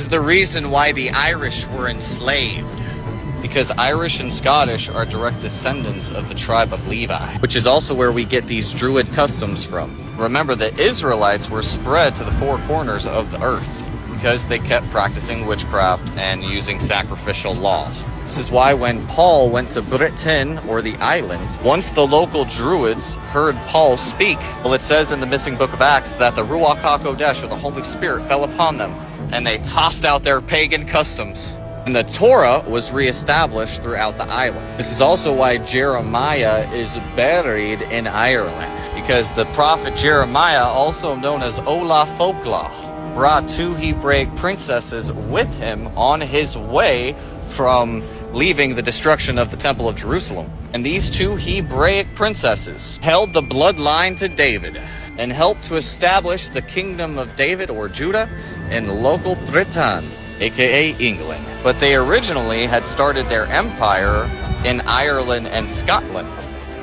This is the reason why the Irish were enslaved. Because Irish and Scottish are direct descendants of the tribe of Levi, which is also where we get these Druid customs from. Remember, the Israelites were spread to the four corners of the earth because they kept practicing witchcraft and using sacrificial law. This is why when Paul went to Britain, or the islands, once the local Druids heard Paul speak, well, it says in the missing book of Acts that the Ruach HaKodesh, or the Holy Spirit, fell upon them, and they tossed out their pagan customs. And the Torah was reestablished throughout the islands. This is also why Jeremiah is buried in Ireland, because the prophet Jeremiah, also known as Ola Folkla, brought two Hebraic princesses with him on his way from leaving the destruction of the Temple of Jerusalem. And these two Hebraic princesses held the bloodline to David and helped to establish the kingdom of David, or Judah, in local Britain, aka England. But they originally had started their empire in Ireland and Scotland.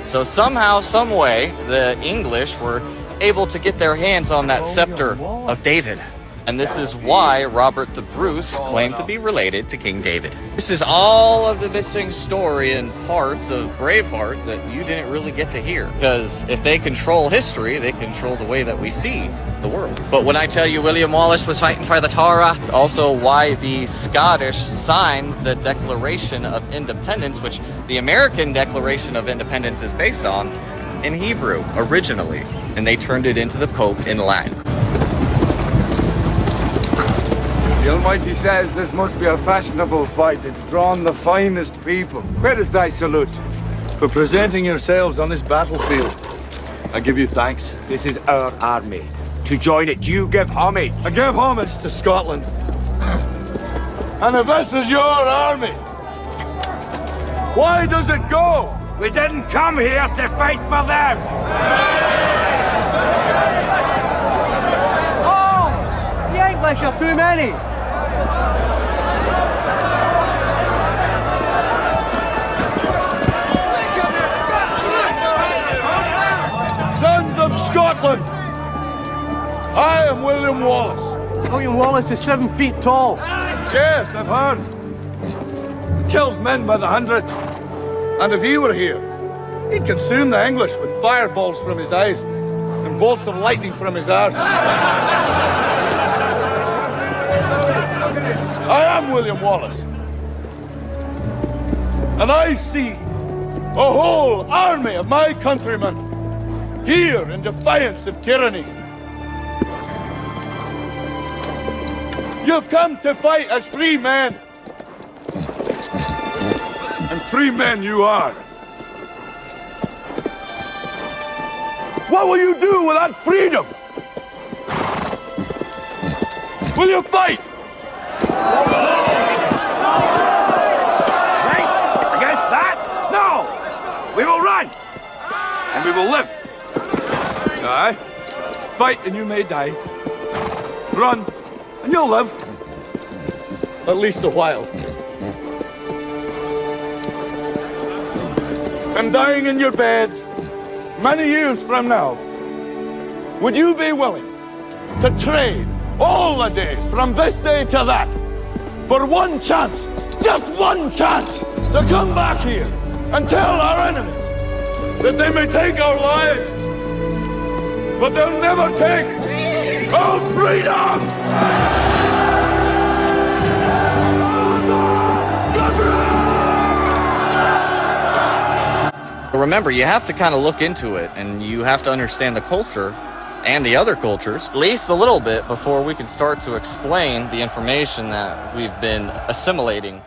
So somehow, some way, the English were able to get their hands on that scepter of David. And this is why Robert the Bruce claimed to be related to King David. This is all of the missing story and parts of Braveheart that you didn't really get to hear. Because if they control history, they control the way that we see the world. But when I tell you William Wallace was fighting for the Torah, it's also why the Scottish signed the Declaration of Independence, which the American Declaration of Independence is based on, in Hebrew originally. And they turned it into the Pope in Latin. The Almighty says this must be a fashionable fight. It's drawn the finest people. Where is thy salute? For presenting yourselves on this battlefield. I give you thanks. This is our army. To join it, you give homage. I give homage to Scotland. And if this is your army, why does it go? We didn't come here to fight for them. Oh, the English are too many. Sons of Scotland, I am William Wallace. William Wallace is 7 feet tall. Yes, I've heard. He kills men by the hundred. And if he were here, he'd consume the English with fireballs from his eyes and bolts of lightning from his arse. I am William Wallace. And I see a whole army of my countrymen here in defiance of tyranny. You've come to fight as free men. And free men you are. What will you do with that freedom? Will you fight? Fight against that? No! We will run! And we will live. Aye. Fight and you may die. Run and you'll live. At least a while. And dying in your beds many years from now, would you be willing to trade all the days from this day to that for one chance, just one chance, to come back here and tell our enemies that they may take our lives, but they'll never take our freedom! Remember, you have to kind of look into it, and you have to understand the culture and the other cultures, at least a little bit, before we can start to explain the information that we've been assimilating